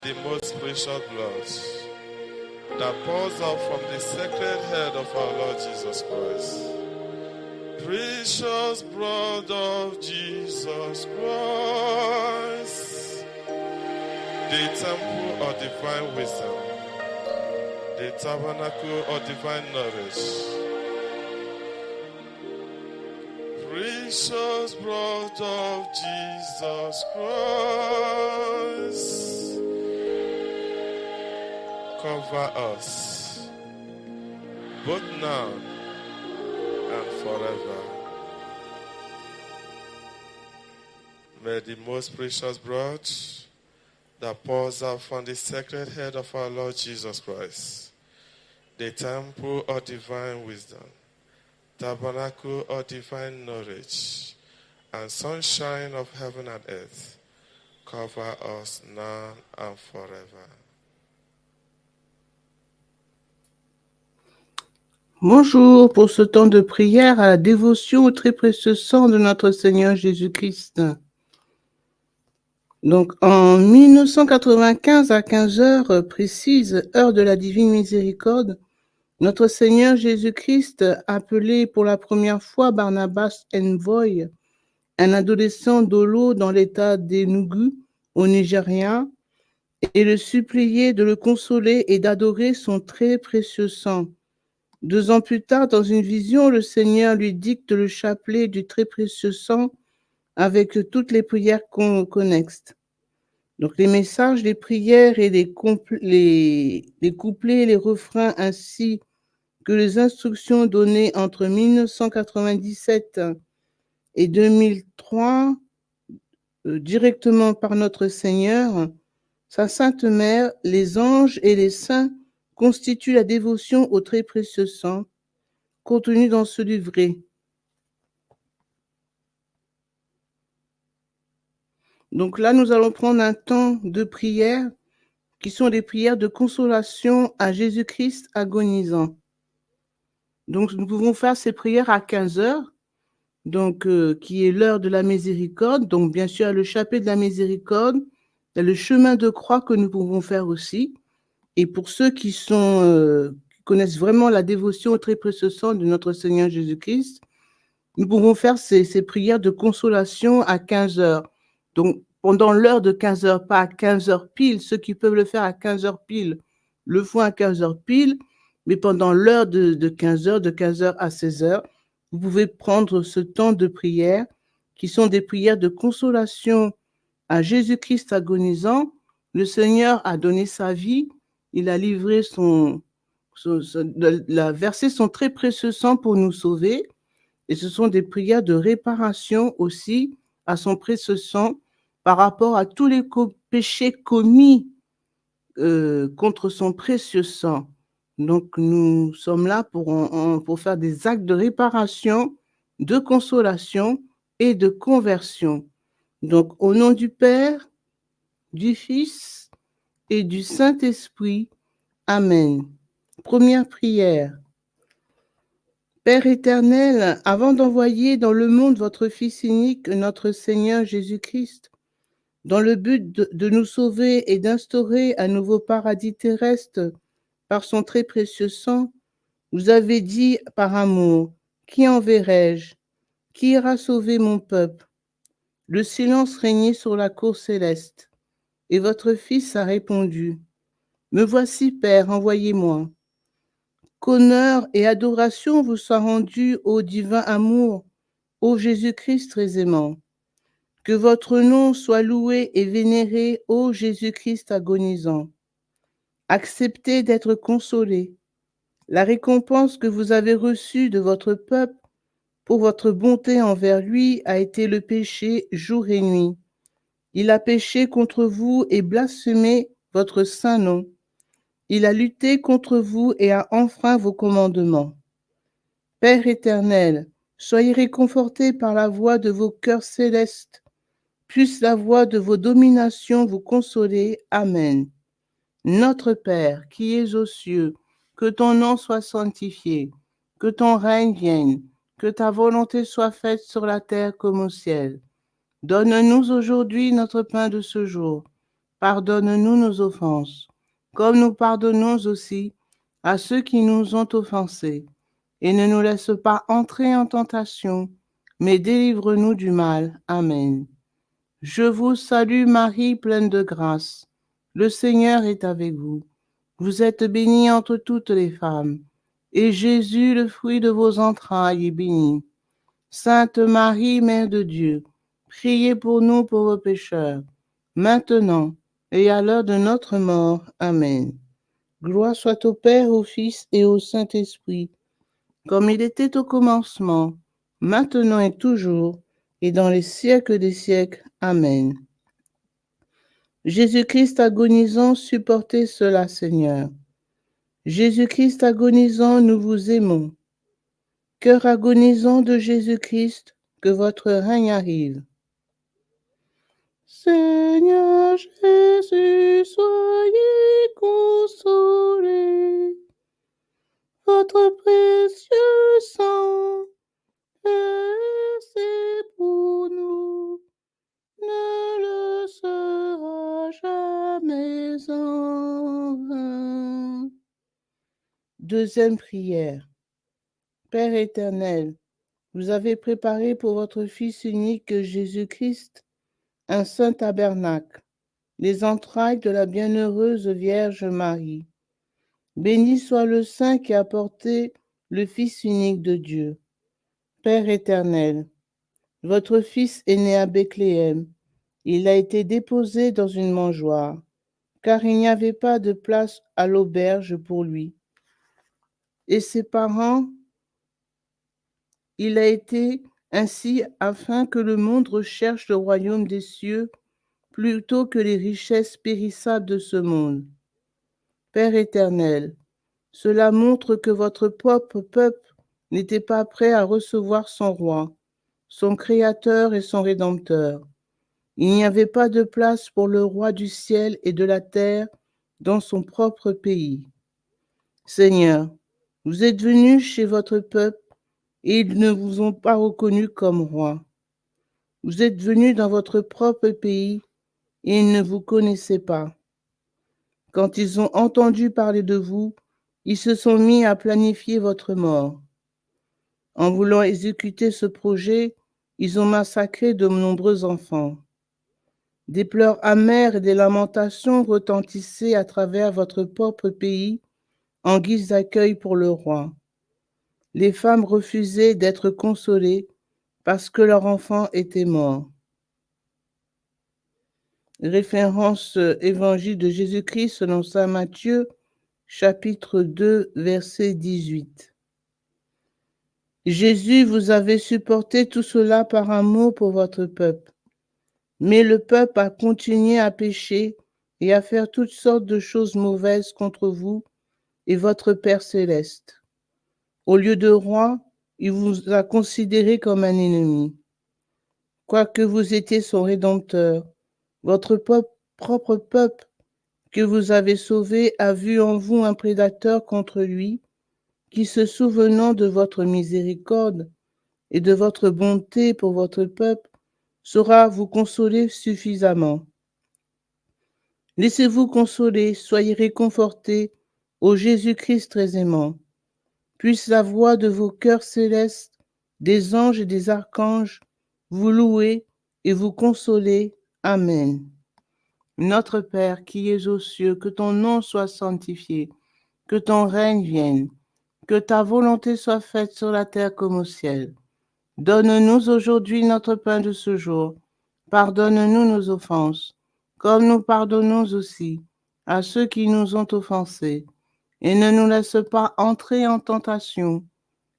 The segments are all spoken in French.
the most precious blood that pours out from the sacred head of our Lord Jesus Christ. Precious blood of Jesus Christ, the temple of divine wisdom, the tabernacle of divine knowledge. Precious blood of Jesus Christ, cover us, both now and forever. May the most precious blood that pours out from the sacred head of our Lord Jesus Christ, the temple of divine wisdom, tabernacle of divine knowledge, and sunshine of heaven and earth, cover us now and forever. Bonjour pour ce temps de prière à la dévotion au très précieux sang de notre Seigneur Jésus-Christ. Donc, en 1995 à 15 heures précises, heure de la divine miséricorde, notre Seigneur Jésus-Christ appelé pour la première fois Barnabas Envoy, un adolescent d'Olo dans l'état d'Enugu, au Nigeria, et le suppliait de le consoler et d'adorer son très précieux sang. 2 ans plus tard, dans une vision, le Seigneur lui dicte le chapelet du très précieux sang avec toutes les prières connexes. Donc les messages, les prières et les couplets, les refrains ainsi que les instructions données entre 1997 et 2003 directement par notre Seigneur, sa Sainte Mère, les anges et les saints constituent la dévotion au très précieux sang contenu dans ce livret. Donc là, nous allons prendre un temps de prière qui sont des prières de consolation à Jésus-Christ agonisant. Donc, nous pouvons faire ces prières à 15 heures, donc, qui est l'heure de la miséricorde. Donc, bien sûr, le chapelet de la miséricorde, il y a le chemin de croix que nous pouvons faire aussi. Et pour ceux qui connaissent vraiment la dévotion au très précieux sang de notre Seigneur Jésus-Christ, nous pouvons faire ces prières de consolation à 15 heures. Donc, pendant l'heure de 15 heures, pas à 15 heures pile, ceux qui peuvent le faire à 15 heures pile, le font à 15 heures pile, mais pendant l'heure de 15 heures, de 15 heures à 16 heures, vous pouvez prendre ce temps de prière, qui sont des prières de consolation à Jésus-Christ agonisant. Le Seigneur a donné sa vie, il a livré versé son très précieux sang pour nous sauver. Et ce sont des prières de réparation aussi à son précieux sang par rapport à tous les péchés commis contre son précieux sang. Donc, nous sommes là pour faire des actes de réparation, de consolation et de conversion. Donc, au nom du Père, du Fils et du Saint-Esprit. Amen. Première prière. Père éternel, avant d'envoyer dans le monde votre Fils unique, notre Seigneur Jésus-Christ, dans le but de nous sauver et d'instaurer un nouveau paradis terrestre par son très précieux sang, vous avez dit par amour, qui enverrai-je? Qui ira sauver mon peuple? Le silence régnait sur la cour céleste, et votre Fils a répondu, me voici, Père, envoyez-moi. Qu'honneur et adoration vous soient rendus au divin amour, ô Jésus-Christ très aimant. Que votre nom soit loué et vénéré, ô Jésus-Christ agonisant. Acceptez d'être consolé. La récompense que vous avez reçue de votre peuple pour votre bonté envers lui a été le péché jour et nuit. Il a péché contre vous et blasphémé votre saint nom. Il a lutté contre vous et a enfreint vos commandements. Père éternel, soyez réconfortés par la voix de vos cœurs célestes. Puisse la voix de vos dominations vous consoler. Amen. Notre Père, qui es aux cieux, que ton nom soit sanctifié, que ton règne vienne, que ta volonté soit faite sur la terre comme au ciel. Donne-nous aujourd'hui notre pain de ce jour. pardonne-nous nos offenses, comme nous pardonnons aussi à ceux qui nous ont offensés. Et ne nous laisse pas entrer en tentation, mais délivre-nous du mal. Amen. Je vous salue Marie, pleine de grâce. Le Seigneur est avec vous. Vous êtes bénie entre toutes les femmes, et Jésus, le fruit de vos entrailles, est béni. Sainte Marie, Mère de Dieu, priez pour nous pauvres pécheurs, maintenant et à l'heure de notre mort. Amen. Gloire soit au Père, au Fils et au Saint-Esprit, comme il était au commencement, maintenant et toujours, et dans les siècles des siècles. Amen. Jésus-Christ agonisant, supportez cela, Seigneur. Jésus-Christ agonisant, nous vous aimons. Cœur agonisant de Jésus-Christ, que votre règne arrive. Seigneur Jésus, soyez consolé. Votre précieux sang versé pour nous ne le sera jamais en vain. Deuxième prière. Père éternel, vous avez préparé pour votre Fils unique Jésus-Christ un saint tabernacle, les entrailles de la bienheureuse Vierge Marie. Béni soit le Saint qui a porté le Fils unique de Dieu. Père éternel, votre Fils est né à Bethléem. Il a été déposé dans une mangeoire, car il n'y avait pas de place à l'auberge pour lui. Et ses parents, il a été ainsi afin que le monde recherche le royaume des cieux plutôt que les richesses périssables de ce monde. Père éternel, cela montre que votre propre peuple n'était pas prêt à recevoir son roi, son créateur et son rédempteur. Il n'y avait pas de place pour le roi du ciel et de la terre dans son propre pays. Seigneur, vous êtes venus chez votre peuple et ils ne vous ont pas reconnu comme roi. Vous êtes venus dans votre propre pays et ils ne vous connaissaient pas. Quand ils ont entendu parler de vous, ils se sont mis à planifier votre mort. En voulant exécuter ce projet, ils ont massacré de nombreux enfants. Des pleurs amers et des lamentations retentissaient à travers votre propre pays en guise d'accueil pour le roi. Les femmes refusaient d'être consolées parce que leur enfant était mort. Référence Évangile de Jésus-Christ selon saint Matthieu, chapitre 2, verset 18. Jésus, vous avez supporté tout cela par amour pour votre peuple. Mais le peuple a continué à pécher et à faire toutes sortes de choses mauvaises contre vous et votre Père céleste. Au lieu de roi, il vous a considéré comme un ennemi. Quoique vous étiez son rédempteur, votre propre peuple que vous avez sauvé a vu en vous un prédateur contre lui, qui, se souvenant de votre miséricorde et de votre bonté pour votre peuple, saura vous consoler suffisamment. Laissez-vous consoler, soyez réconfortés, ô Jésus-Christ très aimant. Puisse la voix de vos cœurs célestes, des anges et des archanges, vous louer et vous consoler. Amen. Notre Père qui es aux cieux, que ton nom soit sanctifié, que ton règne vienne, que ta volonté soit faite sur la terre comme au ciel. Donne-nous aujourd'hui notre pain de ce jour. Pardonne-nous nos offenses, comme nous pardonnons aussi à ceux qui nous ont offensés. Et ne nous laisse pas entrer en tentation,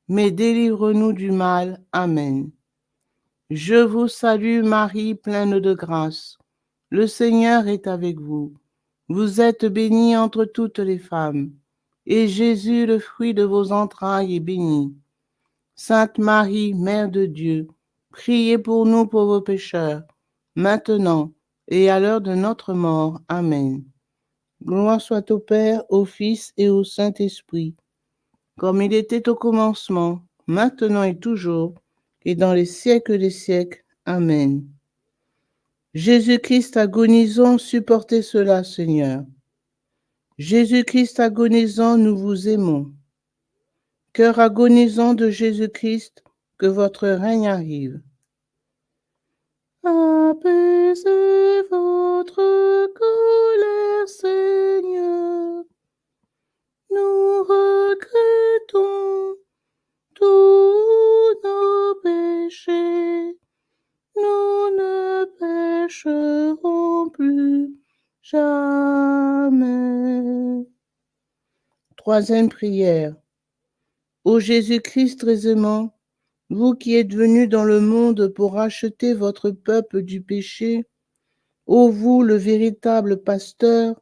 mais délivre-nous du mal. Amen. Je vous salue Marie, pleine de grâce. Le Seigneur est avec vous. Vous êtes bénie entre toutes les femmes, et Jésus, le fruit de vos entrailles, est béni. Sainte Marie, Mère de Dieu, priez pour nous pauvres pécheurs, maintenant et à l'heure de notre mort. Amen. Gloire soit au Père, au Fils et au Saint-Esprit, comme il était au commencement, maintenant et toujours, et dans les siècles des siècles. Amen. Jésus-Christ agonisant, supportez cela, Seigneur. Jésus-Christ agonisant, nous vous aimons. Cœur agonisant de Jésus-Christ, que votre règne arrive. Apaisez votre colère, Seigneur. Nous regrettons tous nos péchés. Nous ne pécherons plus jamais. Troisième prière. Ô Jésus-Christ très aimant, vous qui êtes venu dans le monde pour racheter votre peuple du péché, ô vous le véritable pasteur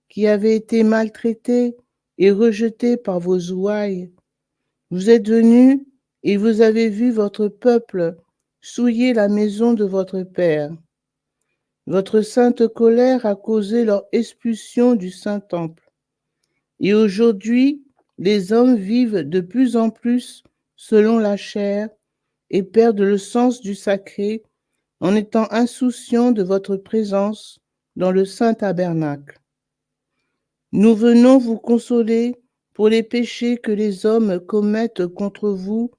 qui avez été maltraité et rejeté par vos ouailles, vous êtes venu et vous avez vu votre peuple souiller la maison de votre Père. Votre sainte colère a causé leur expulsion du Saint-Temple. Et aujourd'hui, les hommes vivent de plus en plus selon la chair et perdent le sens du sacré en étant insouciants de votre présence dans le Saint Tabernacle. Nous venons vous consoler pour les péchés que les hommes commettent contre vous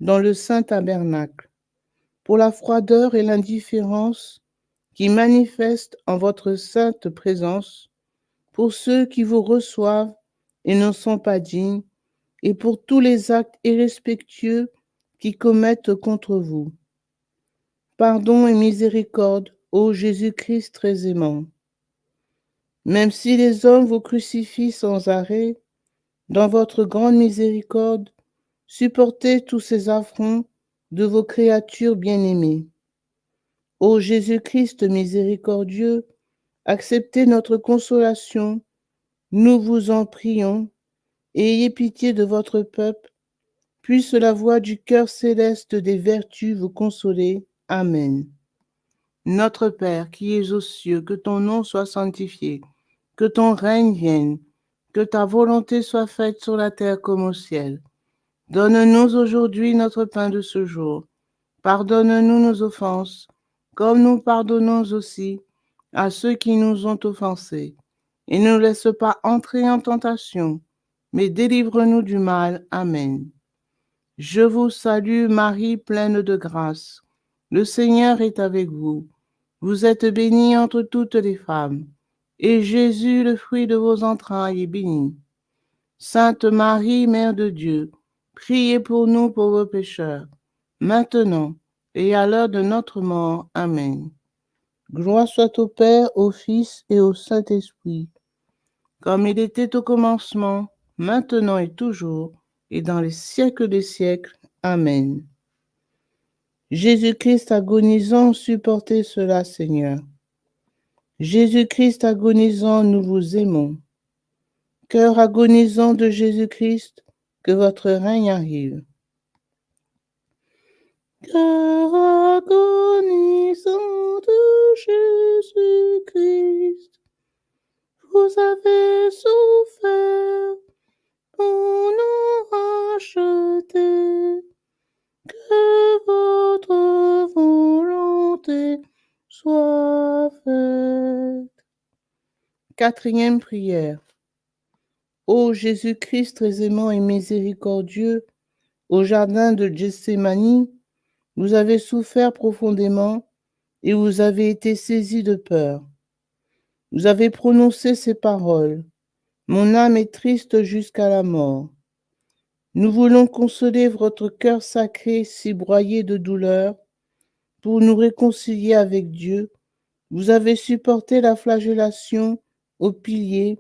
dans le Saint Tabernacle, pour la froideur et l'indifférence qui manifestent en votre sainte présence, pour ceux qui vous reçoivent et n'en sont pas dignes, et pour tous les actes irrespectueux qui commettent contre vous. Pardon et miséricorde, ô Jésus-Christ très aimant. Même si les hommes vous crucifient sans arrêt, dans votre grande miséricorde, supportez tous ces affronts de vos créatures bien-aimées. Ô Jésus-Christ miséricordieux, acceptez notre consolation, nous vous en prions, et ayez pitié de votre peuple, puisse la voix du cœur céleste des vertus vous consoler. Amen. Notre Père qui es aux cieux, que ton nom soit sanctifié, que ton règne vienne, que ta volonté soit faite sur la terre comme au ciel. Donne-nous aujourd'hui notre pain de ce jour. Pardonne-nous nos offenses, comme nous pardonnons aussi à ceux qui nous ont offensés. Et ne nous laisse pas entrer en tentation, mais délivre-nous du mal. Amen. Je vous salue Marie, pleine de grâce. Le Seigneur est avec vous. Vous êtes bénie entre toutes les femmes, et Jésus, le fruit de vos entrailles, est béni. Sainte Marie, Mère de Dieu, priez pour nous pauvres pécheurs, maintenant et à l'heure de notre mort. Amen. Gloire soit au Père, au Fils et au Saint-Esprit, comme il était au commencement, maintenant et toujours, et dans les siècles des siècles. Amen. Jésus-Christ agonisant, supportez cela, Seigneur. Jésus-Christ agonisant, nous vous aimons. Cœur agonisant de Jésus-Christ, que votre règne arrive. Cœur agonisant de Jésus-Christ, vous avez souffert pour nous racheter. Que votre volonté soit faite. Quatrième prière. Ô Jésus-Christ très aimant et miséricordieux, au jardin de Gethsémani, vous avez souffert profondément et vous avez été saisi de peur. Vous avez prononcé ces paroles. Mon âme est triste jusqu'à la mort. Nous voulons consoler votre cœur sacré si broyé de douleur pour nous réconcilier avec Dieu. Vous avez supporté la flagellation au pilier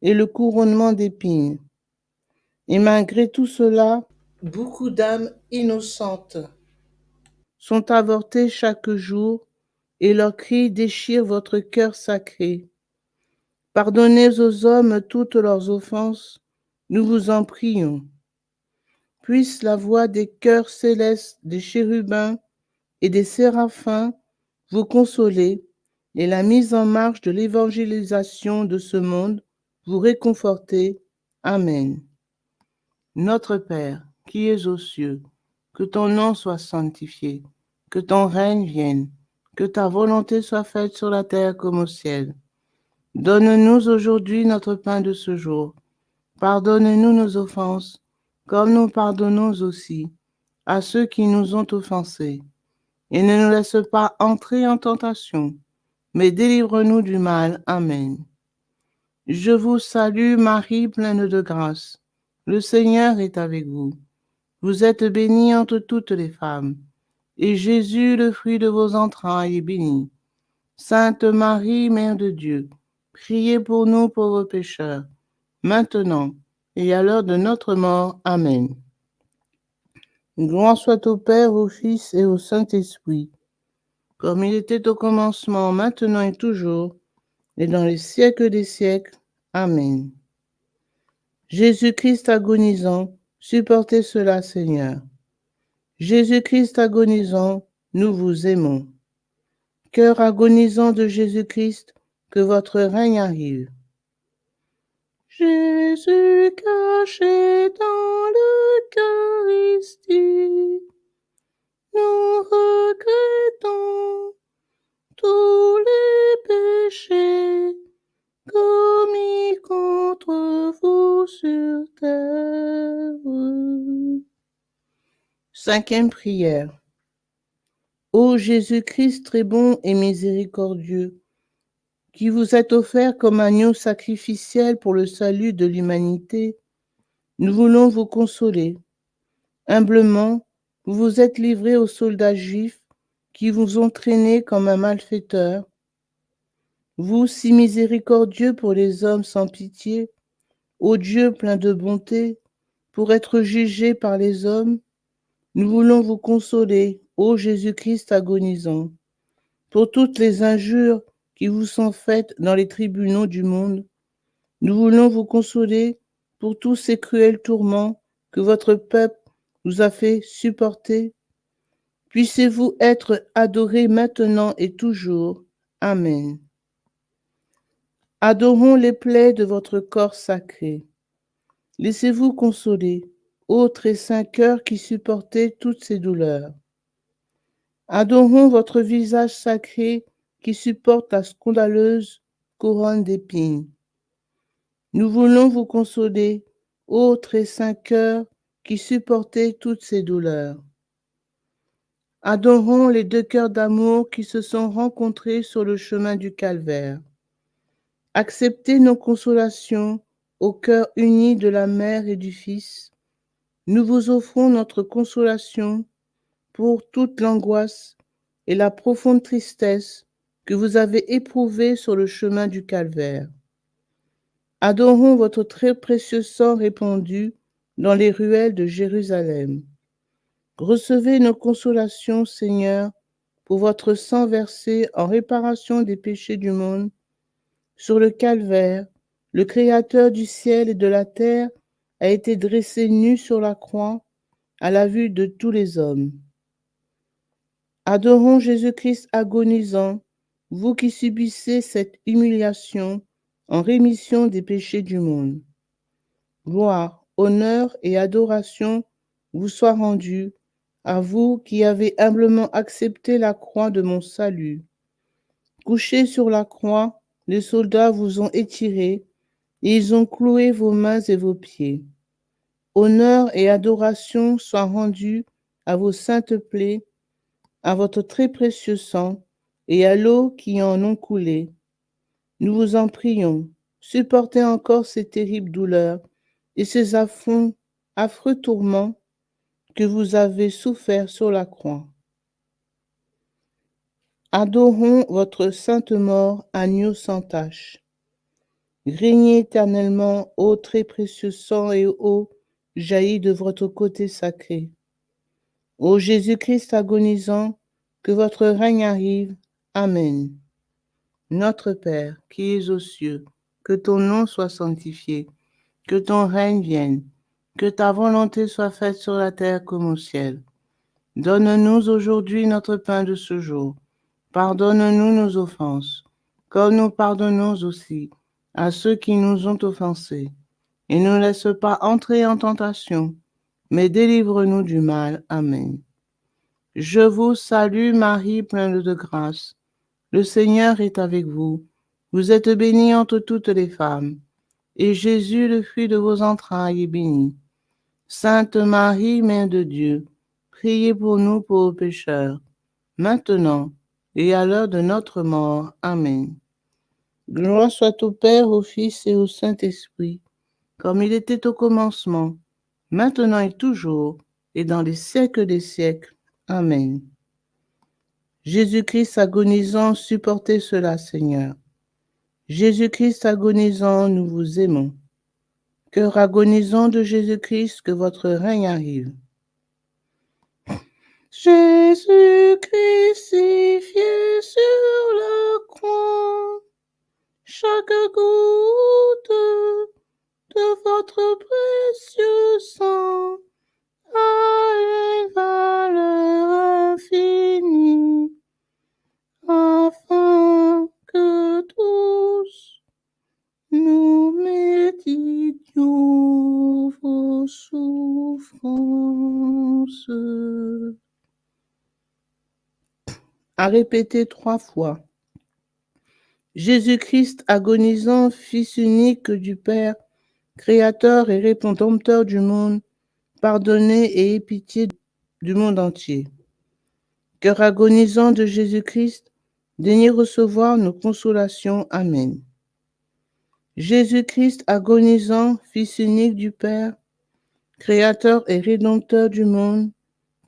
et le couronnement d'épines. Et malgré tout cela, beaucoup d'âmes innocentes sont avortées chaque jour et leurs cris déchirent votre cœur sacré. Pardonnez aux hommes toutes leurs offenses, nous vous en prions. Puisse la voix des chœurs célestes, des chérubins et des séraphins vous consoler et la mise en marche de l'évangélisation de ce monde vous réconforter. Amen. Notre Père, qui es aux cieux, que ton nom soit sanctifié, que ton règne vienne, que ta volonté soit faite sur la terre comme au ciel. Donne-nous aujourd'hui notre pain de ce jour. Pardonne-nous nos offenses, comme nous pardonnons aussi à ceux qui nous ont offensés. Et ne nous laisse pas entrer en tentation, mais délivre-nous du mal. Amen. Je vous salue Marie, pleine de grâce. Le Seigneur est avec vous. Vous êtes bénie entre toutes les femmes, et Jésus, le fruit de vos entrailles, est béni. Sainte Marie, Mère de Dieu, priez pour nous pauvres pécheurs, maintenant et à l'heure de notre mort. Amen. Gloire soit au Père, au Fils et au Saint-Esprit, comme il était au commencement, maintenant et toujours, et dans les siècles des siècles. Amen. Jésus-Christ agonisant, supportez cela, Seigneur. Jésus-Christ agonisant, nous vous aimons. Cœur agonisant de Jésus-Christ, que votre règne arrive. Jésus caché dans l'Eucharistie, nous regrettons tous les péchés commis contre vous sur terre. Cinquième prière. Ô Jésus-Christ très bon et miséricordieux, qui vous êtes offert comme agneau sacrificiel pour le salut de l'humanité, nous voulons vous consoler. Humblement, vous vous êtes livré aux soldats juifs qui vous ont traîné comme un malfaiteur. Vous, si miséricordieux pour les hommes sans pitié, ô Dieu plein de bonté, pour être jugé par les hommes, nous voulons vous consoler, ô Jésus-Christ agonisant, pour toutes les injures qui vous sont faites dans les tribunaux du monde. Nous voulons vous consoler pour tous ces cruels tourments que votre peuple vous a fait supporter. Puissiez-vous être adorés maintenant et toujours. Amen. Adorons les plaies de votre corps sacré. Laissez-vous consoler, ô très saint cœur qui supportez toutes ces douleurs. Adorons votre visage sacré qui supporte la scandaleuse couronne d'épines. Nous voulons vous consoler, ô très saint cœur qui supportez toutes ces douleurs. Adorons les deux cœurs d'amour qui se sont rencontrés sur le chemin du calvaire. Acceptez nos consolations au cœur uni de la Mère et du Fils. Nous vous offrons notre consolation pour toute l'angoisse et la profonde tristesse que vous avez éprouvées sur le chemin du calvaire. Adorons votre très précieux sang répandu dans les ruelles de Jérusalem. Recevez nos consolations, Seigneur, pour votre sang versé en réparation des péchés du monde. Sur le calvaire, le Créateur du ciel et de la terre a été dressé nu sur la croix à la vue de tous les hommes. Adorons Jésus-Christ agonisant, vous qui subissez cette humiliation en rémission des péchés du monde. Gloire, honneur et adoration vous soient rendus à vous qui avez humblement accepté la croix de mon salut. Couchés sur la croix, les soldats vous ont étirés et ils ont cloué vos mains et vos pieds. Honneur et adoration soient rendus à vos saintes plaies, à votre très précieux sang et à l'eau qui en ont coulé. Nous vous en prions, supportez encore ces terribles douleurs et ces affreux tourments que vous avez soufferts sur la croix. Adorons votre sainte mort, agneau sans tache. Régnez éternellement, ô très précieux sang et eau jaillis de votre côté sacré. Ô Jésus-Christ agonisant, que votre règne arrive. Amen. Notre Père, qui es aux cieux, que ton nom soit sanctifié, que ton règne vienne, que ta volonté soit faite sur la terre comme au ciel. Donne-nous aujourd'hui notre pain de ce jour. Pardonne-nous nos offenses, comme nous pardonnons aussi à ceux qui nous ont offensés. Et ne nous laisse pas entrer en tentation, mais délivre-nous du mal. Amen. Je vous salue Marie, pleine de grâce. Le Seigneur est avec vous. Vous êtes bénie entre toutes les femmes, et Jésus, le fruit de vos entrailles, est béni. Sainte Marie, Mère de Dieu, priez pour nous pauvres pécheurs, maintenant et à l'heure de notre mort. Amen. Gloire soit au Père, au Fils et au Saint-Esprit, comme il était au commencement, maintenant et toujours, et dans les siècles des siècles. Amen. Jésus-Christ agonisant, supportez cela, Seigneur. Jésus-Christ agonisant, nous vous aimons. Cœur agonisant de Jésus-Christ, que votre règne arrive. Jésus crucifié sur la croix, chaque goutte de votre précieux sang a une valeur infinie, afin que tous nous méditions vos souffrances. À répéter 3 fois. Jésus-Christ agonisant, Fils unique du Père, Créateur et Rédempteur du monde, pardonnez et aie pitié du monde entier. Cœur agonisant de Jésus-Christ, daignez recevoir nos consolations. Amen. Jésus-Christ agonisant, Fils unique du Père, Créateur et Rédempteur du monde,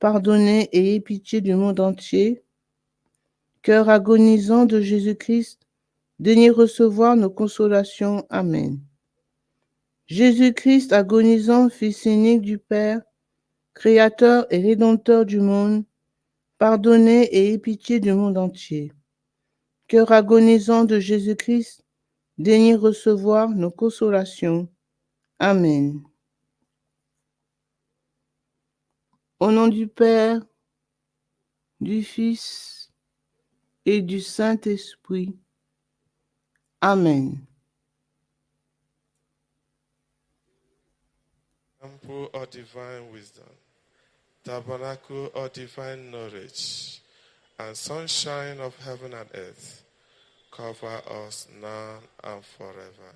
pardonnez et aie pitié du monde entier. Cœur agonisant de Jésus-Christ, daignez recevoir nos consolations. Amen. Jésus-Christ agonisant, Fils unique du Père, Créateur et Rédempteur du monde, pardonnez et aie pitié du monde entier. Cœur agonisant de Jésus-Christ, daignez recevoir nos consolations. Amen. Au nom du Père, du Fils et du Saint-Esprit. Amen. Temple of divine wisdom, tabernacle of divine knowledge, and sunshine of heaven and earth, cover us now and forever.